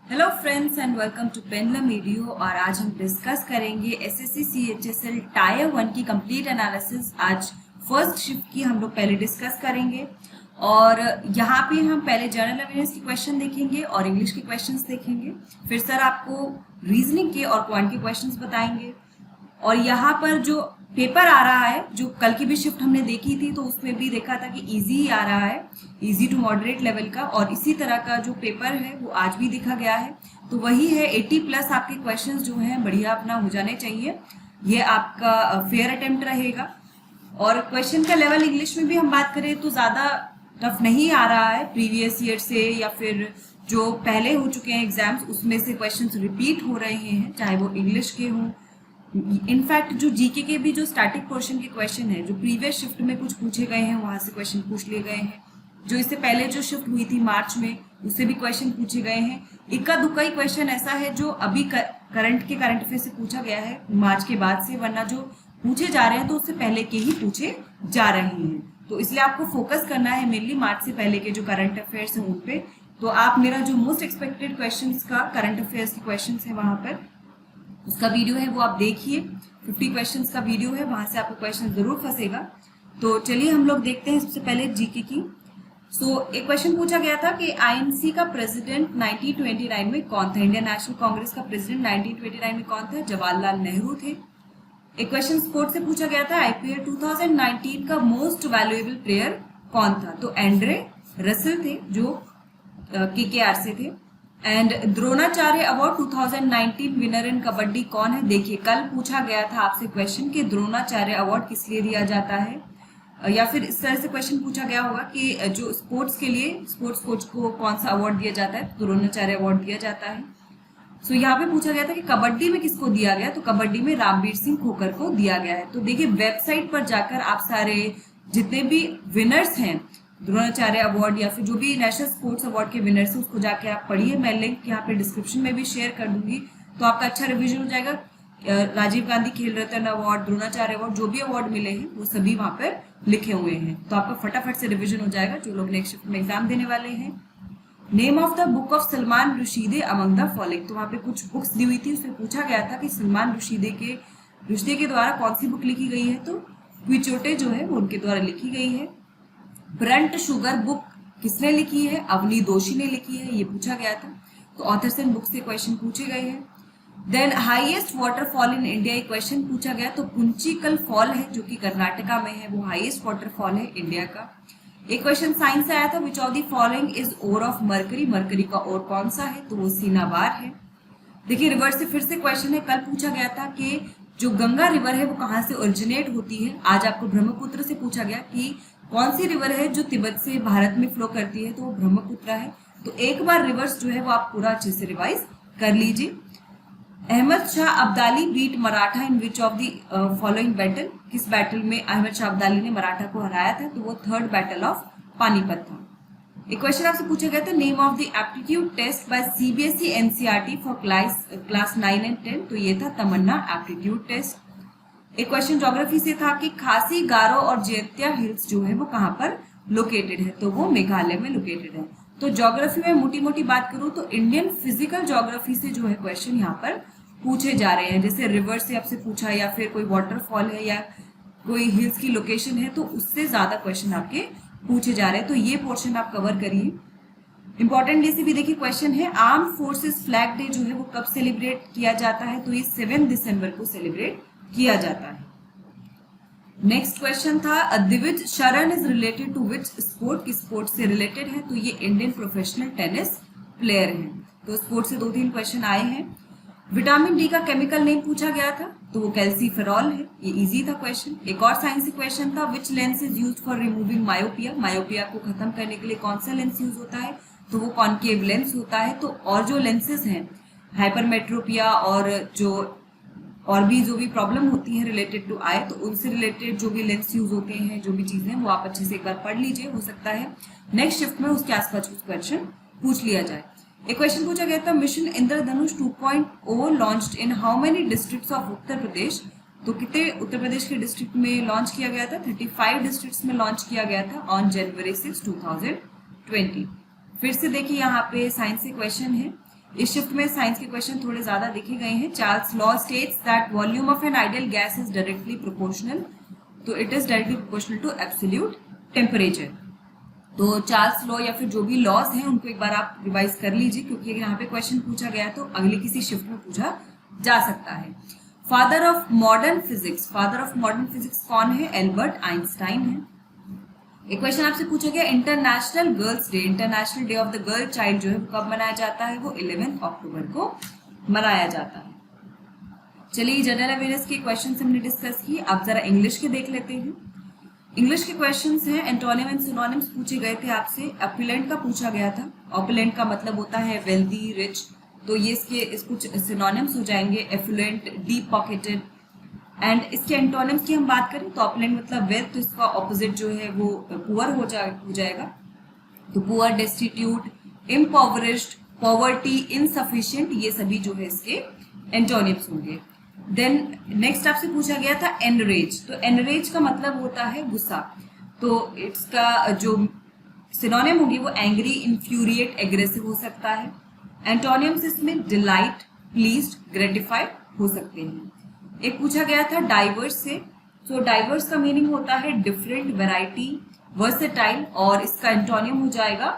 Hello friends and welcome to pendulum video. और आज हम डिस्कस करेंगे एसएससी सीएचएसएल टायर 1 की कंप्लीट एनालिसिस। आज फर्स्ट शिफ्ट की हम लोग पहले डिस्कस करेंगे और यहाँ पे हम पहले जनरल अवेयरनेस के क्वेश्चन देखेंगे और इंग्लिश के क्वेश्चंस देखेंगे। फिर सर आपको रीजनिंग के और क्वांट के क्वेश्चंस बताएंगे। और यहाँ पर जो पेपर आ रहा है, जो कल की भी शिफ्ट हमने देखी थी तो उसमें भी देखा था कि इजी ही आ रहा है, इजी टू मॉडरेट लेवल का। और इसी तरह का जो पेपर है वो आज भी देखा गया है, तो वही है 80 प्लस आपके क्वेश्चंस जो हैं बढ़िया अपना हो जाने चाहिए। ये आपका फेयर अटेम्प्ट रहेगा। और क्वेश्चन का लेवल इंग्लिश में भी हम बात करें तो ज़्यादा टफ नहीं आ रहा है प्रीवियस ईयर से, या फिर जो पहले हो चुके हैं एग्जाम्स उसमें से क्वेश्चंस रिपीट हो रहे हैं, चाहे वो इंग्लिश के हों। इनफैक्ट जो जीके के भी जो स्टैटिक पोर्शन के क्वेश्चन है, जो प्रीवियस शिफ्ट में कुछ पूछे गए हैं वहां से क्वेश्चन पूछ लिए गए हैं। जो इससे पहले जो शिफ्ट हुई थी मार्च में, उससे भी क्वेश्चन पूछे गए हैं। इक्का दुक्का ही क्वेश्चन ऐसा है जो अभी करंट अफेयर से पूछा गया है मार्च के बाद से, वरना जो पूछे जा रहे हैं तो उससे पहले के ही पूछे जा रहे हैं। तो इसलिए आपको फोकस करना है मेनली मार्च से पहले के जो करंट अफेयर्स हैं उन पे। तो आप मेरा जो मोस्ट एक्सपेक्टेड क्वेश्चन का करंट अफेयर्स के क्वेश्चन है वहां पर उसका वीडियो है वो आप देखिए। 50 क्वेश्चंस का वीडियो है, वहां से आपको क्वेश्चन जरूर फंसेगा। तो चलिए हम लोग देखते हैं सबसे पहले जीके की। एक क्वेश्चन पूछा गया था कि आईएनसी का प्रेसिडेंट 1929 में कौन था। इंडियन नेशनल कांग्रेस का प्रेसिडेंट 1929 में कौन था? जवाहरलाल नेहरू थे। एक क्वेश्चन स्पोर्ट्स से पूछा गया था, आईपीएल 2019 का मोस्ट वैल्यूएबल प्लेयर कौन था? तो एंड्रे रसल थे जो केकेआर से थे। And Dronacharya award 2019 winner in kabaddi कौन है? देखिए कल पूछा गया था आपसे क्वेश्चन कि द्रोणाचार्य अवार्ड किस लिए दिया जाता है, या फिर इस तरह से क्वेश्चन पूछा गया होगा कि जो स्पोर्ट्स के लिए स्पोर्ट्स कोच को कौन सा अवार्ड दिया जाता है? द्रोणाचार्य अवार्ड दिया जाता है। यहाँ पे पूछा गया था कि कबड्डी में किसको दिया गया, तो कबड्डी में रामवीर सिंह खोकर को दिया गया है। तो देखिए वेबसाइट पर जाकर आप सारे जितने भी विनर्स हैं द्रोणाचार्य अवार्ड या फिर जो भी नेशनल स्पोर्ट्स अवार्ड के विनर्स हैं उसको जाके आप पढ़िए। मैं लिंक यहाँ पे डिस्क्रिप्शन में भी शेयर कर दूंगी, तो आपका अच्छा रिवीजन हो जाएगा। राजीव गांधी खेल रत्न अवार्ड, द्रोणाचार्य अवार्ड, जो भी अवार्ड मिले हैं वो सभी वहां पर लिखे हुए हैं, तो आपका फटाफट से रिविजन हो जाएगा जो लोग नेक्स्ट शिफ्ट में एग्जाम देने वाले हैं। Name of the book of Salman Rushdie among the following. तो वहां पे कुछ बुक्स दी हुई थी, उसमें पूछा गया था कि सलमान रुशीदे के द्वारा कौन सी बुक लिखी गई है? तो क्विचोटे जो है वो उनके द्वारा लिखी गई है। ब्रंट शुगर बुक किसने लिखी है? अवनी दोषी ने लिखी है, ये पूछा गया था। तो ऑथर्स एंड बुक्स से क्वेश्चन पूछे गए हैं। Then highest waterfall in India, एक क्वेश्चन पूछा गया, तो पुंचिकल फॉल है जो कि कर्नाटका में है, वो हाईएस्ट वाटरफॉल है इंडिया का। एक क्वेश्चन साइंस से आया था, which of the following is ore of mercury, mercury का ओर कौन सा है? तो वो सीनाबार है। देखिए रिवर्स से फिर से क्वेश्चन है, कल पूछा गया था कि जो गंगा रिवर है वो कहाँ से ओरिजिनेट होती है। आज आपको ब्रह्मपुत्र से पूछा गया कि कौन सी रिवर है जो तिब्बत से भारत में फ्लो करती है, तो वो ब्रह्मपुत्र है। तो एक बार रिवर्स जो है वो आप पूरा अच्छे से रिवाइज कर लीजिए। Ahmad Shah Abdali beat Maratha in which of the following battle, किस बैटल में अहमद शाह अब्दाली ने मराठा को हराया था? तो वो थर्ड बैटल ऑफ पानीपत था। एक क्वेश्चन आपसे पूछा गया था, name of the aptitude test by CBSE NCERT for class 9 and 10, तो ये था तमन्ना एप्टीट्यूड टेस्ट। एक क्वेश्चन ज्योग्राफी से था कि खासी, गारो और जैंतिया हिल्स जो है वो कहाँ पर लोकेटेड है? तो वो मेघालय में लोकेटेड है। तो ज्योग्राफी में मोटी मोटी बात करूं तो इंडियन फिजिकल ज्योग्राफी से जो है क्वेश्चन यहाँ पर पूछे जा रहे हैं। जैसे रिवर से आपसे पूछा, या फिर कोई वाटरफॉल है, या कोई हिल्स की लोकेशन है, तो उससे ज्यादा क्वेश्चन आपके पूछे जा रहे हैं। तो ये पोर्शन आप कवर करिए। इंपॉर्टेंट डे से भी देखिए क्वेश्चन है, आर्म फोर्सेस फ्लैग डे जो है वो कब सेलिब्रेट किया जाता है? तो ये 7 दिसंबर को सेलिब्रेट किया जाता है। नेक्स्ट क्वेश्चन था, Divij Sharan is related to which sport, किस स्पोर्ट से रिलेटेड है? तो ये इंडियन प्रोफेशनल टेनिस प्लेयर हैं। तो स्पोर्ट से 2-3 क्वेश्चन आए हैं। विटामिन डी का केमिकल नेम पूछा गया था, तो वो कैल्सीफेरॉल है, ये इजी था क्वेश्चन। एक और साइंस क्वेश्चन था, which lens is used for removing myopia, myopia को खत्म करने के लिए कौन सा लेंस यूज होता है? तो वो कॉनकेव लेंस होता है। तो और जो लेंसेज हैं हाइपरमेट्रोपिया और और भी जो भी प्रॉब्लम होती है रिलेटेड टू आई, तो उनसे रिलेटेड जो भी लेंस यूज होते हैं, जो भी चीजें, वो आप अच्छे से एक बार पढ़ लीजिए। हो सकता है नेक्स्ट शिफ्ट में उसके आसपास कुछ क्वेश्चन पूछ लिया जाए। एक क्वेश्चन पूछा गया था, mission Indradhanush 2.0 launched in how many districts of Uttar Pradesh, तो कितने उत्तर प्रदेश के डिस्ट्रिक्ट में लॉन्च किया गया था? 35 डिस्ट्रिक्ट्स में लॉन्च किया गया था ऑन जनवरी 6, 2020। फिर से देखिए यहाँ पे साइंस से क्वेश्चन है, इस शिफ्ट में साइंस के क्वेश्चन थोड़े ज्यादा देखे गए हैं। Charles law states that volume of an ideal gas is directly proportional, तो it is directly proportional to absolute temperature. तो चार्ल्स लॉ या फिर जो भी लॉज हैं उनको एक बार आप रिवाइज कर लीजिए, क्योंकि अगर यहाँ पे क्वेश्चन पूछा गया तो अगले किसी शिफ्ट में पूछा जा सकता है। Father of modern physics, father of modern physics कौन है? एल्बर्ट आइंस्टाइन है। एक क्वेश्चन आपसे पूछा गया international girls day, international day of the girl child जो है वो कब मनाया जाता है? वो 11 अक्टूबर को मनाया जाता है। चलिए जनरल अवेयरनेस के क्वेश्चन हमने डिस्कस किए, अब जरा इंग्लिश के देख लेते हैं। इंग्लिश के क्वेश्चंस हैं, एंटोनिम एंड सिनोनिम्स पूछे गए थे आपसे। ऑपुलेंट का पूछा गया था, ऑपुलेंट का मतलब होता है वेल्दी, रिच, तो ये इस कुछ सिनोनिम्स हो जाएंगे, एफ्लुएंट, डीप पॉकेटेड। एंड इसके एंटोनिम्स की हम बात करें तो ऑपुलेंट मतलब वेल्थ, तो इसका ऑपोजिट जो है वो पुअर हो जाएगा। तो पुअर, डेस्टिट्यूट, इम्पॉवरिश्ड, पॉवर्टी, इनसफिशिएंट, ये सभी जो है इसके एंटोनिम्स होंगे। देन नेक्स्ट आपसे पूछा गया था एनरेज, तो एनरेज का मतलब होता है गुस्सा, तो इसका जो सिनोनिम होगी वो एंग्री, इन्फ्यूरिएट, एग्रेसिव हो सकता है। एंटोनिम्स इसमें डिलाइट, प्लीज्ड, ग्रेटिफाइड हो सकते हैं। एक पूछा गया था डाइवर्स से, तो डाइवर्स का मीनिंग होता है डिफरेंट, वैरायटी, वर्सेटाइल, और इसका एंटोनिम हो जाएगा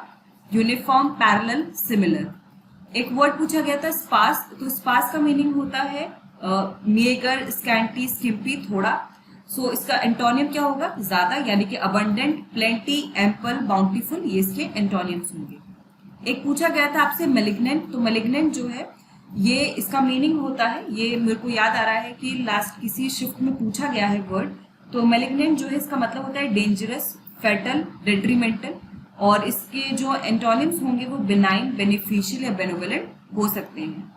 यूनिफॉर्म, पैरेलल, सिमिलर। एक वर्ड पूछा गया था स्पार्स, तो स्पार्स का मीनिंग होता है मेगर, स्कैंटी, स्किम्पी, थोड़ा। सो इसका एंटोनिम क्या होगा? ज्यादा, यानी कि अबंडेंट, प्लेंटी, एम्पल, बाउंटीफुल, ये इसके एंटोनिम्स होंगे। एक पूछा गया था आपसे मेलिग्नेंट, तो मेलिग्नेंट जो है ये इसका मीनिंग होता है, ये मेरे को याद आ रहा है कि लास्ट किसी शिफ्ट में पूछा गया है वर्ड, तो मेलिग्नेंट जो है इसका मतलब होता है डेंजरस, फेटल, डेट्रीमेंटल, और इसके जो एंटोनिम्स होंगे वो बिनाइन, बेनिफिशियल या बेनेवोलेंट हो सकते हैं।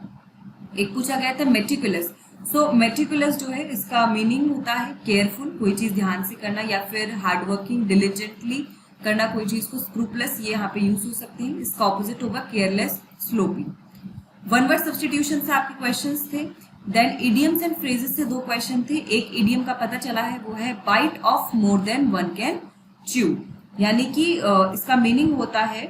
एक पूछा गया था मेटिकुलस, सो मेटिकुलस जो है इसका मीनिंग होता है केयरफुल, कोई चीज ध्यान से करना, या फिर हार्डवर्किंग, डिलीजेंटली करना कोई चीज को। स्क्रूपलेस ये यहाँ पे यूज हो सकते हैं, इसका ऑपोजिट होगा careless, sloppy. One word substitution से आपके क्वेश्चंस थे। देन इडियम्स एंड फ्रेजेस से 2 क्वेश्चन थे। एक इडियम का पता चला है वो है bite off more than one can chew, यानी कि इसका मीनिंग होता है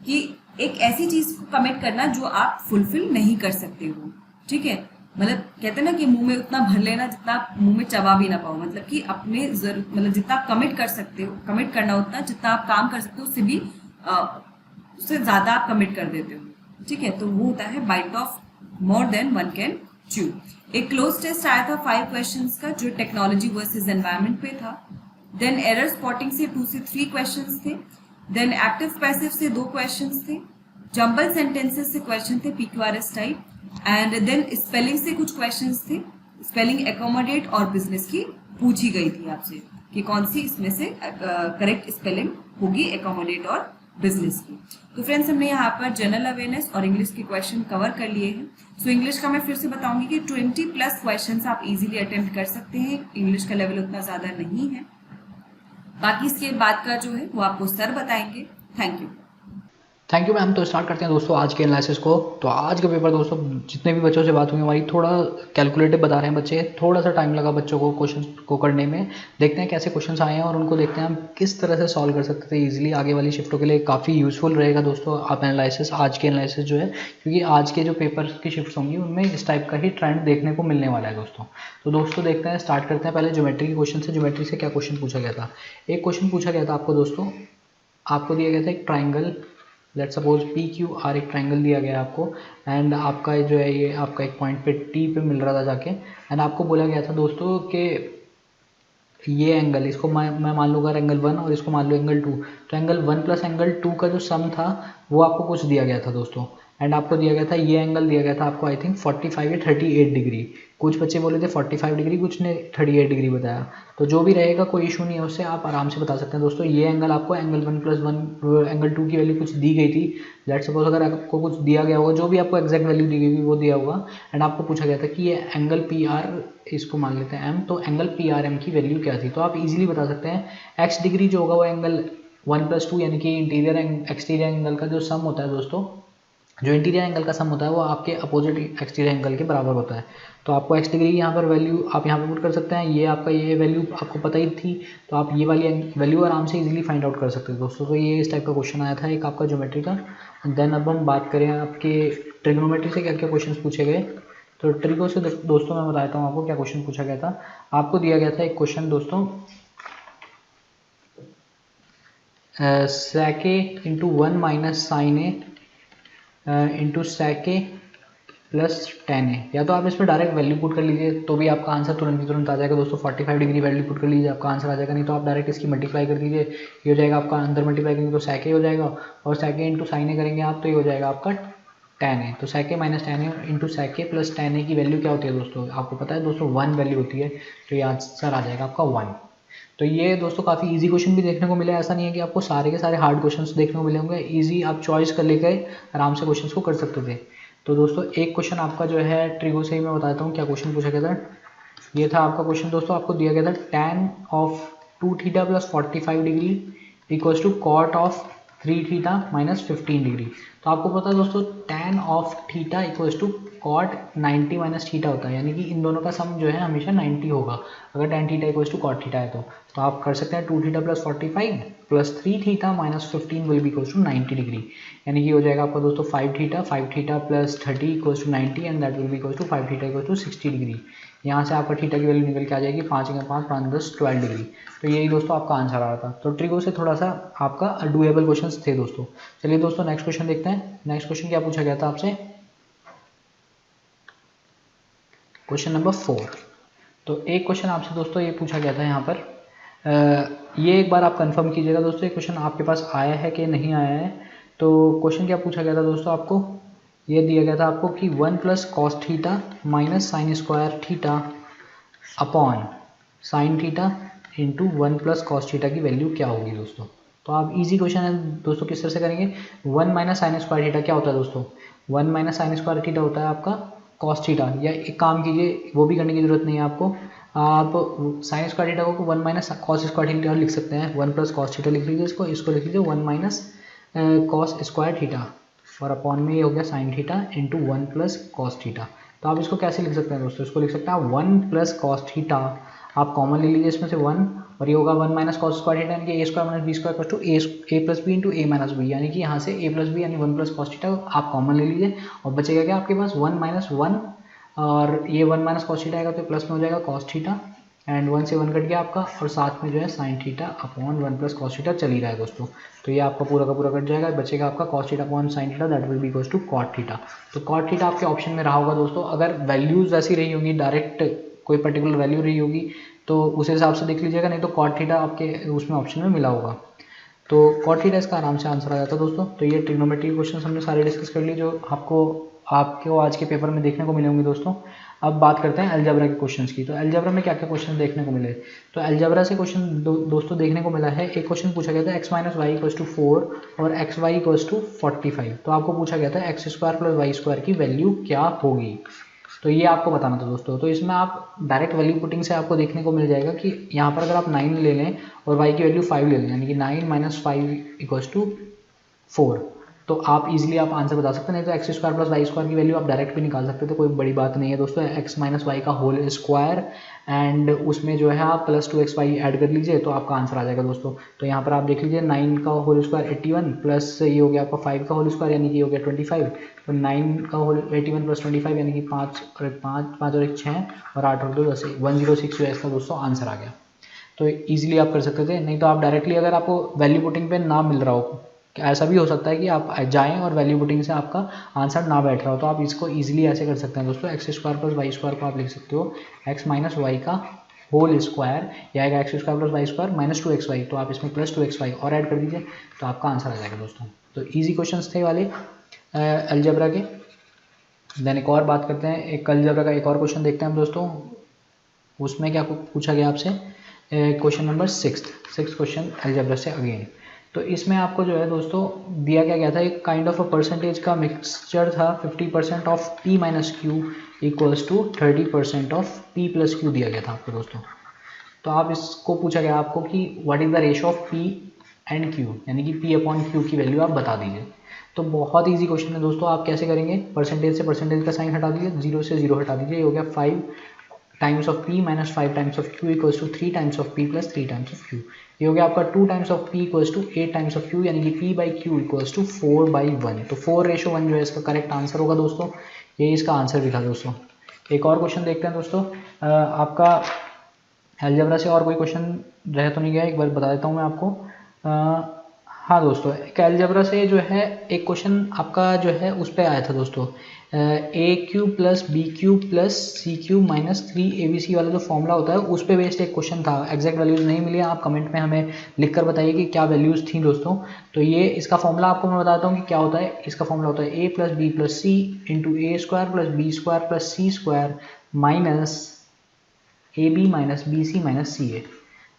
कि एक ऐसी चीज को कमिट करना जो आप फुलफिल नहीं कर सकते हो, ठीक है। मतलब कहते हैं ना कि मुंह में उतना भर लेना जितना आप मुंह में चबा भी ना पाओ, मतलब कि अपने मतलब जितना आप कमिट कर सकते हो, कमिट करना उतना जितना आप काम कर सकते हो उससे भी उससे ज्यादा आप कमिट कर देते हो, ठीक है। तो वो होता है bite off more than one can chew. एक क्लोज टेस्ट आया था 5 क्वेश्चंस का जो टेक्नोलॉजी वर्सेस एनवायरनमेंट पे था। देन एरर स्पॉटिंग से 2 से 3 क्वेश्चंस थे। देन एक्टिव पैसिव से 2 क्वेश्चंस थे। जंबल सेंटेंसेस से क्वेश्चन थे PQRS type. And then spelling से कुछ क्वेश्चंस थे। स्पेलिंग एकोमोडेट और बिजनेस की पूछी गई थी आपसे कि कौन सी इसमें से करेक्ट स्पेलिंग होगी एकोमोडेट और बिजनेस की। तो फ्रेंड्स हमने यहाँ पर जनरल अवेयरनेस और इंग्लिश के क्वेश्चन कवर कर लिए हैं। सो इंग्लिश का मैं फिर से बताऊंगी कि 20+ क्वेश्चंस आप इजीली अटेम्प्ट कर सकते हैं। इंग्लिश का लेवल उतना ज्यादा नहीं है, बाकी इसके बाद का जो है वो आपको सर बताएंगे। Thank you ma'am. तो स्टार्ट करते हैं दोस्तों आज के एनालिसिस को। तो आज का पेपर दोस्तों जितने भी बच्चों से बात हुई हमारी, थोड़ा कैलकुलेटिव बता रहे हैं बच्चे, थोड़ा सा टाइम लगा बच्चों को क्वेश्चन को करने में। देखते हैं कैसे क्वेश्चंस आए हैं और उनको देखते हैं हम किस तरह से सॉल्व कर सकते थे इजीली। आगे वाली शिफ्टों के लिए काफ़ी यूजफुल रहेगा दोस्तों आप एनालिसिस, आज के एनालिसिस जो है, क्योंकि आज के जो पेपर की शिफ्ट होंगी उनमें इस टाइप का ही ट्रेंड देखने को मिलने वाला है दोस्तों। तो दोस्तों देखते हैं, स्टार्ट करते हैं पहले ज्योमेट्री के क्वेश्चन से। ज्योमेट्री से क्या क्वेश्चन पूछा गया था? एक क्वेश्चन पूछा गया था आपको दोस्तों, आपको दिया गया था एक ट्राइंगल, लेट सपोज PQR एक ट्राइंगल दिया गया है आपको, एंड आपका जो है ये आपका एक पॉइंट पे T पे मिल रहा था जाके, एंड आपको बोला गया था दोस्तों कि ये एंगल, इसको मैं मान लूँगा एंगल 1 और इसको मान लो एंगल 2, तो एंगल 1 + एंगल 2 का जो सम था वो आपको कुछ दिया गया था दोस्तों। एंड आपको दिया गया था ये एंगल दिया गया था आपको आई थिंक 45 या 38 डिग्री। कुछ बच्चे बोले थे 45 डिग्री, कुछ ने 38 डिग्री बताया। तो जो भी रहेगा कोई इशू नहीं है, उससे आप आराम से बता सकते हैं दोस्तों। ये एंगल आपको एंगल 1 + 1 एंगल 2 की वैल्यू कुछ दी गई थी। लेट सपोज अगर आपको कुछ दिया गया होगा, जो भी आपको एग्जैक्ट वैल्यू दी गई वो दिया होगा, एंड आपको पूछा गया था कि ये एंगल PR, इसको मान लेते हैं M, तो एंगल PRM की वैल्यू क्या थी। तो आप इजीली बता सकते हैं x डिग्री जो होगा वो एंगल 1 + 2 यानी कि इंटीरियर एक्सटीरियर एंगल का जो सम होता है दोस्तों, जो इंटीरियर एंगल का सम होता है वो आपके अपोजिट एक्सटीरियर एंगल के बराबर होता है। तो आपको x डिग्री यहाँ पर वैल्यू आप यहाँ पर पुट कर सकते हैं। ये आपका ये वैल्यू आपको पता ही थी, तो आप ये वाली वैल्यू आराम से इजीली फाइंड आउट कर सकते हैं दोस्तों। तो ये इस टाइप का क्वेश्चन आया था एक आपका ज्योमेट्री का। देन अब हम बात करें आपके ट्रिग्नोमेट्री से क्या क्या क्वेश्चन पूछे गए। तो ट्रिगो से दोस्तों मैं बताता हूँ आपको क्या क्वेश्चन पूछा गया था। आपको दिया गया था एक क्वेश्चन दोस्तों, sec a into 1 minus sine A into sec a plus tan a। या तो आप इसमें डायरेक्ट वैल्यू पुट कर लीजिए तो भी आपका आंसर तुरंत की तुरंत आ जाएगा दोस्तों। 45 डिग्री वैल्यू पुट कर लीजिए, आपका आंसर आ जाएगा। नहीं तो आप डायरेक्ट इसकी मल्टीप्लाई कर दीजिए, ये हो जाएगा आपका, अंदर मल्टीप्लाई करेंगे तो sec a हो जाएगा, और sec a इंटू साइन ए करेंगे आप तो ये हो जाएगा आपका tan a। तो sec a minus tan a into sec a plus tan a की वैल्यू क्या होती है दोस्तों, आपको पता है दोस्तों 1 वैल्यू होती है, तो ये आंसर आ जाएगा आपका 1। तो ये दोस्तों काफ़ी इजी क्वेश्चन भी देखने को मिले, ऐसा नहीं है कि आपको सारे के सारे हार्ड क्वेश्चंस देखने को मिले होंगे। इजी आप चॉइस कर लेकर आराम से क्वेश्चंस को कर सकते थे। तो दोस्तों एक क्वेश्चन आपका जो है ट्रिगो से ही मैं बताता हूँ क्या क्वेश्चन पूछा गया था। ये था आपका क्वेश्चन दोस्तों, आपको दिया गया था tan of 2 theta plus 45 degree equals to cot of 3 theta minus 15 degree. तो आपको पता है दोस्तों tan of theta equals to cot 90 minus theta होता है, यानी कि इन दोनों का सम जो है हमेशा 90 होगा अगर tan theta equals to cot theta है तो आप कर सकते हैं 2 theta plus 45 plus 3 theta minus 15 will be equals to 90 degree, यानी कि हो जाएगा आपका दोस्तों 5 theta plus 30 equals to 90 and that will be equals to 5 theta equals to 60 degree. यहाँ से आपका थीटा की वैल्यू निकल के आ जाएगी 5 × 5 5 10 12 डिग्री। तो यही दोस्तों आपका आंसर आ रहा था। तो ट्रिगो से थोड़ा सा आपका डुएबल क्वेश्चन थे दोस्तों। चलिए दोस्तों नेक्स्ट क्वेश्चन देखते हैं। नेक्स्ट क्वेश्चन क्या पूछा गया था आपसे, क्वेश्चन नंबर 4। तो एक क्वेश्चन आपसे दोस्तों ये पूछा गया था यहाँ पर, ये एक बार आप कंफर्म कीजिएगा दोस्तों ये क्वेश्चन आपके पास आया है कि नहीं आया है। तो क्वेश्चन क्या पूछा गया था दोस्तों, आपको ये दिया गया था आपको कि 1 plus cos theta minus sine square theta upon sine theta into 1 plus cos theta की वैल्यू क्या होगी दोस्तों। तो आप इजी क्वेश्चन है दोस्तों, किस तरह से करेंगे। 1 माइनस साइन स्क्वायर थीटा क्या होता है दोस्तों, 1 माइनस साइन स्क्वायर थीटा होता है आपका कॉस थीटा। या एक काम कीजिए, वो भी करने की जरूरत नहीं है आपको, आप साइन स्क्वायर थीटा को 1 माइनस कॉस स्क्वायर थीटा लिख सकते हैं। 1 प्लस कॉस थीटा लिख लीजिए, इसको लिख लीजिए 1 माइनस कॉस स्क्वायर थीटा और अपॉन में ये हो गया sine theta into 1 plus cos theta. तो आप इसको कैसे लिख सकते हैं दोस्तों, इसको लिख सकते हैं आप 1 प्लस कॉस थीटा, आप कॉमन ले लीजिए इसमें से 1 और ये होगा 1 माइनस कॉस स्क्वायर थीटा, यानी कि A square minus B square equal to A plus B into A minus B, यानी कि यहाँ से ए प्लस बी यानी 1 प्लस कॉस थीटा आप कॉमन ले लीजिए और बचेगा क्या आपके पास 1 माइनस 1 और ये 1 माइनस कॉस थीटा आएगा तो प्लस में हो जाएगा कॉस थीटा एंड 1 से 1 कट गया आपका और साथ में जो है sine theta upon 1 plus cos theta चल ही रहा है दोस्तों। तो ये आपका पूरा का पूरा कट जाएगा, बचेगा आपका cos theta upon sine theta that will be equals to cot theta. तो कॉट थीटा आपके ऑप्शन में रहा होगा दोस्तों। अगर वैल्यूज वैसी रही होंगी, डायरेक्ट कोई पर्टिकुलर वैल्यू रही होगी तो उस हिसाब से देख लीजिएगा, नहीं तो कॉट थीटा आपके उसमें ऑप्शन में मिला होगा। तो कॉट थीटा इसका आराम से आंसर आ जाता है दोस्तों। तो ये ट्रिग्नोमेट्री क्वेश्चन हमने सारे डिस्कस कर लिए जो आपको आज के पेपर में देखने को मिले होंगे दोस्तों। अब बात करते हैं अलजेब्रा के क्वेश्चंस की। तो अलजेब्रा में क्या क्या क्वेश्चन देखने को मिले। तो अलजेब्रा से क्वेश्चन दोस्तों देखने को मिला है, एक क्वेश्चन पूछा गया था x minus Y equals to 4 और एक्स वाई इक्वल्स टू 45। तो आपको पूछा गया था X square plus Y square की वैल्यू क्या होगी, तो ये आपको बताना था दोस्तों। तो इसमें आप डायरेक्ट वैल्यू पुटिंग से आपको देखने को मिल जाएगा कि यहाँ पर अगर आप 9 ले लें और y की वैल्यू 5 ले लें, यानी कि 9 माइनस 5 इक्वल्स टू 4, तो आप इजीली आप आंसर बता सकते हैं। नहीं तो X square plus Y square की वैल्यू आप डायरेक्ट भी निकाल सकते थे, कोई बड़ी बात नहीं है दोस्तों। एक्स माइनस वाई का होल स्क्वायर एंड उसमें जो है आप प्लस 2xy ऐड कर लीजिए तो आपका आंसर आ जाएगा दोस्तों। तो यहाँ पर आप देख लीजिए 9 का होल स्क्वायर 81 प्लस ये हो गया आपका 5 का होल स्क्वायर यानी कि ये हो गया 25। तो 9 का होल 81 प्लस 25 यानी कि 5 और 1 5 5 और 1 6 और 8 और 2 10 106 जो है इसका दोस्तों आंसर आ गया। तो ईजिली आप कर सकते थे। नहीं तो आप डायरेक्टली अगर आपको वैल्यू पुटिंग पे ना मिल रहा हो, ऐसा भी हो सकता है कि आप जाएं और वैल्यू पुटिंग से आपका आंसर ना बैठ रहा हो, तो आप इसको इजीली ऐसे कर सकते हैं दोस्तों। X square plus Y square को आप लिख सकते हो एक्स माइनस वाई का होल स्क्वायर, या आएगा X square plus Y square minus 2xy, तो आप इसमें प्लस 2xy और ऐड कर दीजिए तो आपका आंसर आ जाएगा दोस्तों। तो ईजी क्वेश्चन थे वाले अलजेब्रा के। देन एक और बात करते हैं, एक अलजेब्रा का एक और क्वेश्चन देखते हैं हम दोस्तों। उसमें क्या पूछा गया आपसे, क्वेश्चन नंबर 6 क्वेश्चन अलजेब्रा से अगेन। तो इसमें आपको जो है दोस्तों दिया क्या गया था, एक काइंड ऑफ अ परसेंटेज का मिक्सचर था। 50% of p minus Q equals to 30% of p plus Q दिया गया था आपको दोस्तों। तो आप इसको पूछा गया आपको कि what is the ratio of p and q, यानी कि p अपॉन q की वैल्यू आप बता दीजिए। तो बहुत ईजी क्वेश्चन है दोस्तों। आप कैसे करेंगे, परसेंटेज से परसेंटेज का साइन हटा दीजिए, 0 से 0 हटा दीजिए, ये हो गया 5 times of P minus 5 times of Q equals to 3 times of P plus 3 times of Q. ये हो गया आपका 2 times of P equals to 8 times of Q, यानी कि P by Q equals to 4/1। तो 4:1 जो है इसका करेक्ट आंसर होगा दोस्तों। ये इसका आंसर भी था दोस्तों। एक और क्वेश्चन देखते हैं दोस्तों। आपका अलजेब्रा से और कोई क्वेश्चन रह तो नहीं गया, एक बार बता देता हूँ मैं आपको। हाँ दोस्तों, एक अलजेब्रा से जो है एक क्वेश्चन आपका जो है उस पर आया था दोस्तों। A cube plus B cube plus C cube minus 3abc वाला जो फॉर्मूला होता है उस पर बेस्ड एक क्वेश्चन था। एग्जैक्ट वैल्यूज़ नहीं मिली, आप कमेंट में हमें लिख कर बताइए कि क्या वैल्यूज़ थी दोस्तों। तो ये इसका फॉर्मूला आपको मैं बताता हूँ कि क्या होता है। इसका फॉर्मूला होता है A plus B plus C into A square plus B square plus C square minus A B minus B C minus C A.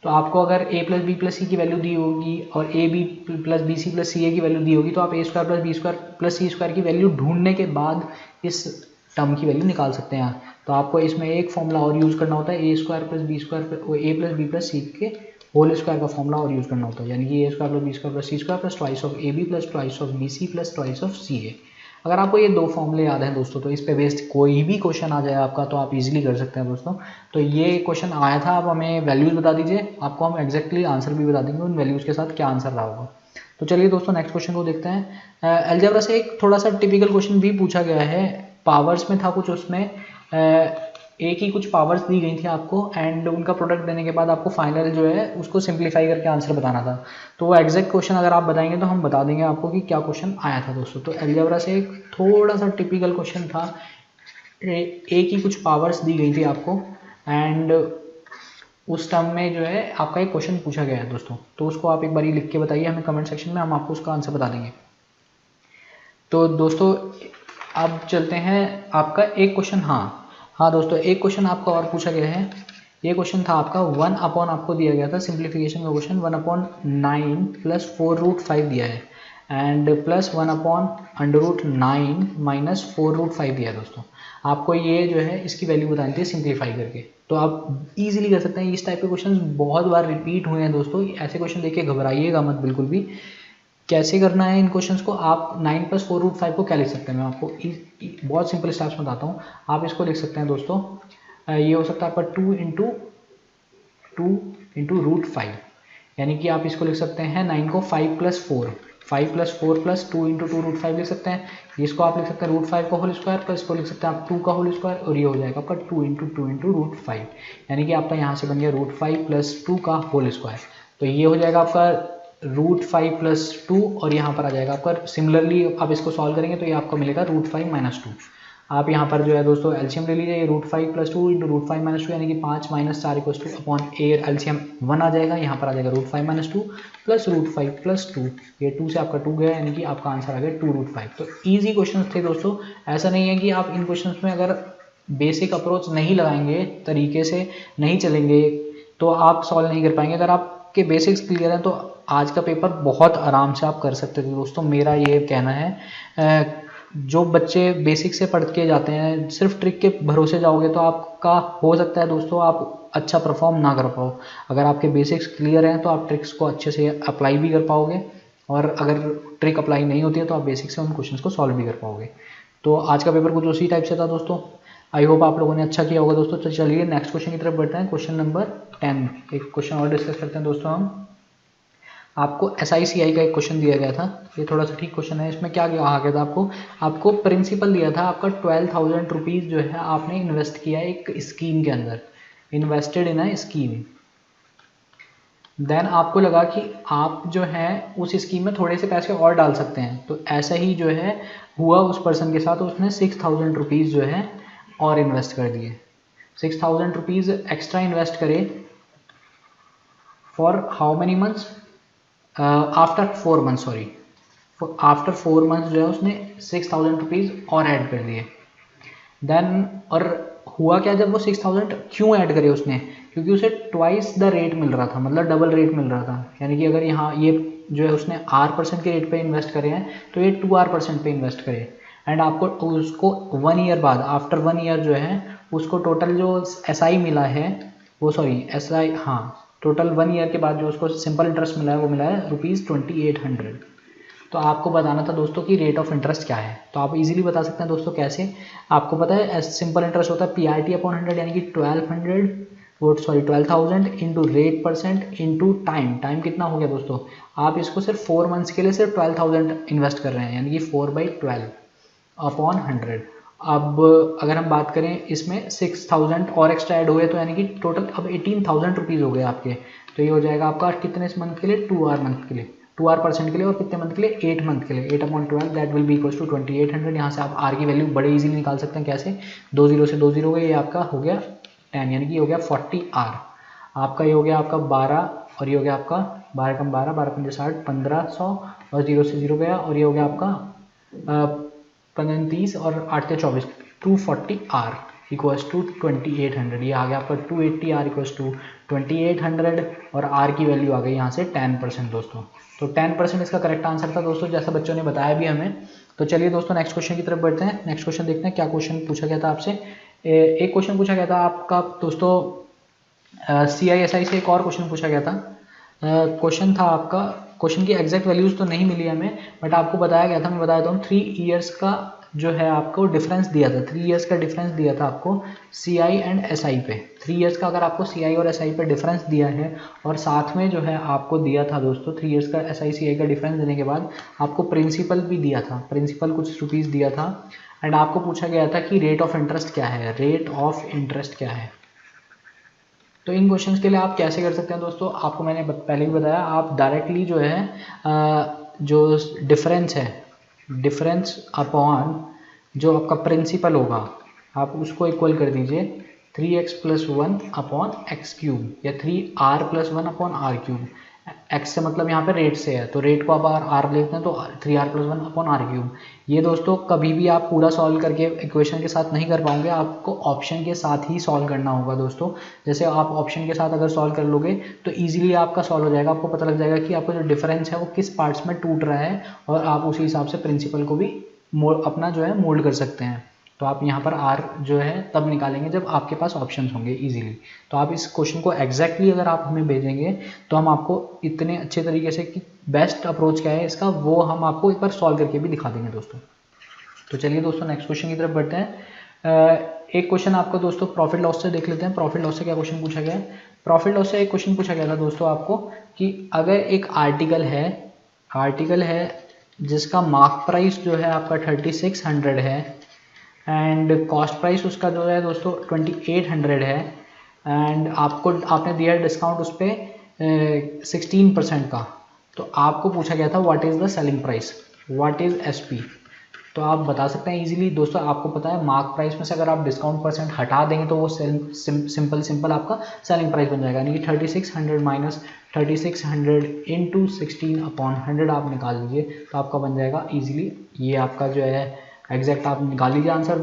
तो आपको अगर a plus B plus C की वैल्यू दी होगी और A B plus B C plus C A की value दी होगी, तो आप A square plus B square plus C square की वैल्यू ढूंढने के बाद इस टर्म की वैल्यू निकाल सकते हैं। तो आपको इसमें एक फॉर्मूला और यूज़ करना होता है, A square plus B square A plus B plus C के होल स्क्वायर का फॉर्मूला और यूज़ करना होता है, यानी कि A square plus B square plus C square plus twice of A B plus twice of B C plus twice of C A. अगर आपको ये दो फॉर्मूले याद हैं दोस्तों, तो इस पे बेस्ड कोई भी क्वेश्चन आ जाए आपका तो आप इजीली कर सकते हैं दोस्तों। तो ये क्वेश्चन आया था, आप हमें वैल्यूज़ बता दीजिए, आपको हम एग्जैक्टली आंसर भी बता देंगे उन वैल्यूज़ के साथ क्या आंसर रहा होगा। तो चलिए दोस्तों नेक्स्ट क्वेश्चन को देखते हैं। अलजेब्रा से एक थोड़ा सा टिपिकल क्वेश्चन भी पूछा गया है, पावर्स में था कुछ, उसमें ए की कुछ पावर्स दी गई थी आपको एंड उनका प्रोडक्ट देने के बाद आपको फाइनल जो है उसको सिंप्लीफाई करके आंसर बताना था। तो वो एग्जैक्ट क्वेश्चन अगर आप बताएंगे तो हम बता देंगे आपको कि क्या क्वेश्चन आया था दोस्तों। तो अलजेब्रा से एक थोड़ा सा टिपिकल क्वेश्चन था, ए की कुछ पावर्स दी गई थी आपको एंड उस टर्म में जो है आपका एक क्वेश्चन पूछा गया है दोस्तों। तो उसको आप एक बार लिख के बताइए हमें कमेंट सेक्शन में, हम आपको उसका आंसर बता देंगे। तो दोस्तों अब चलते हैं आपका एक क्वेश्चन। हाँ दोस्तों, एक क्वेश्चन आपका और पूछा गया है। ये क्वेश्चन था आपका 1 अपॉन आपको दिया गया था सिंप्लीफिकेशन का क्वेश्चन, 1/9 प्लस 4√5 दिया है एंड प्लस 1/√9 माइनस 4√5 दिया है दोस्तों। आपको ये जो है इसकी वैल्यू बतानी थी सिंप्लीफाई करके। तो आप इजीली कर सकते हैं। इस टाइप के क्वेश्चन बहुत बार रिपीट हुए हैं दोस्तों, ऐसे क्वेश्चन देख के घबराइएगा मत बिल्कुल भी। कैसे करना है इन क्वेश्चंस को, आप 9 प्लस 4√5 को क्या लिख सकते हैं, मैं आपको बहुत सिंपल स्टेप्स बताता हूँ। आप इसको लिख सकते हैं दोस्तों, ये हो सकता है आपका 2 इंटू √5, यानी कि आप इसको लिख सकते हैं 9 को 5 प्लस 4 प्लस 2 इंटू 2√5 लिख सकते हैं। इसको आप लिख सकते हैं √5 का होल स्क्वायर प्लस इसको लिख सकते हैं आप 2 का होल स्क्वायर, और ये हो जाएगा आपका 2 इंटू √5, यानी कि आपका यहाँ से बन गया √5 प्लस 2 का होल स्क्वायर। तो ये हो जाएगा आपका √5 प्लस 2 और यहाँ पर आ जाएगा आपका, सिमिलरली आप इसको सॉल्व करेंगे तो ये आपको मिलेगा √5 माइनस 2। आप यहाँ पर जो है दोस्तों एलसीएम ले लीजिए, ये √5 प्लस 2 इंटू √5 माइनस 2 यानी कि 5 माइनस 4 इक्वल्स टू अपॉन ए, एलसीएम 1 आ जाएगा, यहाँ पर आ जाएगा √5 माइनस 2 प्लस √5 प्लस 2, ये 2 से आपका 2 गया यानी कि आपका आंसर आ गया 2√5। तो ईजी क्वेश्चन थे दोस्तों। ऐसा नहीं है कि आप इन क्वेश्चन में अगर बेसिक अप्रोच नहीं लगाएंगे, तरीके से नहीं चलेंगे तो आप सॉल्व नहीं कर पाएंगे। अगर आपके बेसिक्स क्लियर हैं तो आज का पेपर बहुत आराम से आप कर सकते थे दोस्तों, मेरा ये कहना है। जो बच्चे बेसिक से पढ़ के जाते हैं, सिर्फ ट्रिक के भरोसे जाओगे तो आपका हो सकता है दोस्तों आप अच्छा परफॉर्म ना कर पाओ। अगर आपके बेसिक्स क्लियर हैं तो आप ट्रिक्स को अच्छे से अप्लाई भी कर पाओगे, और अगर ट्रिक अप्लाई नहीं होती है तो आप बेसिक से उन क्वेश्चंस को सॉल्व भी कर पाओगे। तो आज का पेपर कुछ उसी टाइप से था दोस्तों। आई होप आप लोगों ने अच्छा किया होगा दोस्तों। तो चलिए नेक्स्ट क्वेश्चन की तरफ बढ़ते हैं, क्वेश्चन नंबर 10। एक क्वेश्चन और डिस्कस करते हैं दोस्तों हम। आपको SICI का एक क्वेश्चन दिया गया था, ये थोड़ा सा ठीक क्वेश्चन है। इसमें क्या कहा गया था आपको प्रिंसिपल दिया था आपका 12,000 रुपीज़ जो है आपने इन्वेस्ट किया है एक स्कीम के अंदर, invested in a scheme. Then आपको लगा कि आप जो है उस स्कीम में थोड़े से पैसे और डाल सकते हैं। तो ऐसा ही जो है हुआ उस पर्सन के साथ, उसने 6,000 रुपीज़ जो है और इन्वेस्ट कर दिए। 6,000 रुपीज़ एक्स्ट्रा इन्वेस्ट करे for how many months, after 4 months, sorry after 4 months जो है उसने 6,000 रुपीज़ और ऐड कर दिए। देन और हुआ क्या, जब वो 6,000 क्यों ऐड करे उसने, क्योंकि उसे ट्वाइस द रेट मिल रहा था, मतलब डबल रेट मिल रहा था। यानी कि अगर यहाँ ये जो है उसने R% के रेट पे इन्वेस्ट करे हैं तो ये 2R% पे इन्वेस्ट करे। एंड आपको उसको 1 ईयर बाद, आफ्टर 1 ईयर जो है उसको टोटल जो SI मिला है वो, सॉरी SI, हाँ टोटल 1 ईयर के बाद जो उसको सिंपल इंटरेस्ट मिला है वो मिला है ₹2800। तो आपको बताना था दोस्तों कि रेट ऑफ इंटरेस्ट क्या है। तो आप इजीली बता सकते हैं दोस्तों कैसे। आपको पता है सिंपल इंटरेस्ट होता है PRT अपॉन 100 यानी कि 12,000 into rate percent into time. Time कितना हो गया दोस्तों, आप इसको सिर्फ 4 मंथ्स के लिए सिर्फ 12,000 इन्वेस्ट कर रहे हैं यानी कि 4/12 अपॉन 100। अब अगर हम बात करें इसमें 6,000 और एक्स्ट्रा ऐड हो गए तो यानी कि टोटल अब 18,000 रुपीज़ हो गए आपके। तो ये हो जाएगा आपका कितने मंथ के लिए, 2 आवर मंथ के लिए, 2 आवर परसेंट के लिए, और कितने मंथ के लिए, 8 मंथ के लिए। 8/12 that will be equals to 2800। यहाँ से आप आर की वैल्यू बड़े इजीली निकाल सकते हैं। कैसे, 2 0 से 2 0 हो गए, ये आपका हो गया 10 यानी कि ये हो गया 40 आर। आपका ये हो गया आपका 12 और ये हो गया आपका 12 कम 12 12 पंजे 60 1500 और 0 से 0 गया और ये हो गया आपका 15 और 8 से 24 240 आर इक्वल्स टू 2800। ये आ गया आपका 280 आर इक्वल्स टू 2800 और आर की वैल्यू आ गई यहाँ से 10% दोस्तों। तो 10% इसका करेक्ट आंसर था दोस्तों, जैसा बच्चों ने बताया भी हमें। तो चलिए दोस्तों नेक्स्ट क्वेश्चन की तरफ बढ़ते हैं। नेक्स्ट क्वेश्चन देखते हैं क्या क्वेश्चन पूछा गया था आपसे। एक क्वेश्चन पूछा गया था आपका दोस्तों CISI से, एक और क्वेश्चन पूछा गया था। क्वेश्चन था आपका, क्वेश्चन की एग्जैक्ट वैल्यूज तो नहीं मिली हमें, बट आपको बताया गया था, मैं बताया था 3 ईयर्स का जो है आपको डिफरेंस दिया था, 3 ईयर्स का डिफरेंस दिया था आपको CI एंड SI पे। 3 ईयर्स का अगर आपको CI और SI पे डिफरेंस दिया है और साथ में जो है आपको दिया था दोस्तों 3 ईयर्स का SI CI का डिफरेंस देने के बाद आपको प्रिंसिपल भी दिया था, प्रिंसिपल कुछ रुपीज़ दिया था, एंड आपको पूछा गया था कि रेट ऑफ इंटरेस्ट क्या है, रेट ऑफ इंटरेस्ट क्या है। तो इन क्वेश्चंस के लिए आप कैसे कर सकते हैं दोस्तों, आपको मैंने पहले भी बताया, आप डायरेक्टली जो है जो डिफरेंस है, डिफरेंस अपॉन जो आपका प्रिंसिपल होगा आप उसको इक्वल कर दीजिए 3x + 1 अपॉन x³ या 3r + 1 अपॉन r³। x से मतलब यहाँ पे रेट से है, तो रेट को आप r लेते हैं तो 3r + 1 अपॉन r³। ये दोस्तों कभी भी आप पूरा सॉल्व करके इक्वेशन के साथ नहीं कर पाओगे, आपको ऑप्शन के साथ ही सॉल्व करना होगा दोस्तों। जैसे आप ऑप्शन के साथ अगर सॉल्व कर लोगे तो ईजिली आपका सॉल्व हो जाएगा, आपको पता लग जाएगा कि आपका जो डिफरेंस है वो किस पार्ट्स में टूट रहा है और आप उसी हिसाब से प्रिंसिपल को भी अपना जो है मोल्ड कर सकते हैं। तो आप यहाँ पर r जो है तब निकालेंगे जब आपके पास ऑप्शंस होंगे इजीली। तो आप इस क्वेश्चन को एग्जैक्टली अगर आप हमें भेजेंगे तो हम आपको इतने अच्छे तरीके से कि बेस्ट अप्रोच क्या है इसका वो हम आपको एक बार सॉल्व करके भी दिखा देंगे दोस्तों। तो चलिए दोस्तों नेक्स्ट क्वेश्चन की तरफ बढ़ते हैं। एक क्वेश्चन आपको दोस्तों प्रॉफिट लॉस से देख लेते हैं। प्रॉफिट लॉस से क्या क्वेश्चन पूछा गया है। प्रॉफिट लॉस से एक क्वेश्चन पूछा गया था दोस्तों आपको कि अगर एक आर्टिकल है जिसका मार्क प्राइस जो है आपका 3600 है एंड कॉस्ट प्राइस उसका जो है दोस्तों 2800 है एंड आपने दिया है डिस्काउंट उस पर 16% का। तो आपको पूछा गया था what is the selling price, what is SP। तो आप बता सकते हैं इजीली दोस्तों, आपको पता है मार्क प्राइस में से अगर आप डिस्काउंट परसेंट हटा देंगे तो वो सिंपल आपका सेलिंग प्राइस बन जाएगा, यानी कि 3600 माइनस 3600 इंटू 16/100 आप निकाल लीजिए तो आपका बन जाएगा इजीली। ये आपका जो है एग्जैक्ट आप निकाल लीजिए आंसर,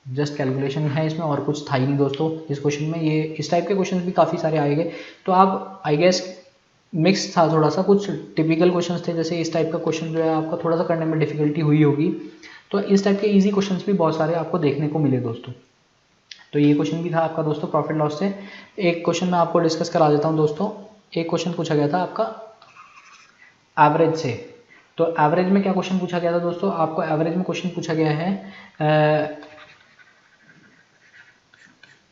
जस्ट कैलकुलेशन है इसमें और कुछ था ही नहीं दोस्तों इस क्वेश्चन में। ये इस टाइप के क्वेश्चन भी काफ़ी सारे आएंगे, तो आप आई गेस मिक्स था थोड़ा सा, कुछ टिपिकल क्वेश्चंस थे, जैसे इस टाइप का क्वेश्चन जो है आपका थोड़ा सा करने में डिफिकल्टी हुई होगी, तो इस टाइप के इजी क्वेश्चंस भी बहुत सारे आपको देखने को मिले दोस्तों। तो ये क्वेश्चन भी था आपका दोस्तों प्रॉफिट लॉस से। एक क्वेश्चन मैं आपको डिस्कस करा देता हूँ दोस्तों। एक क्वेश्चन पूछा गया था आपका एवरेज से। तो एवरेज में क्या क्वेश्चन पूछा गया था दोस्तों, आपको एवरेज में क्वेश्चन पूछा गया है,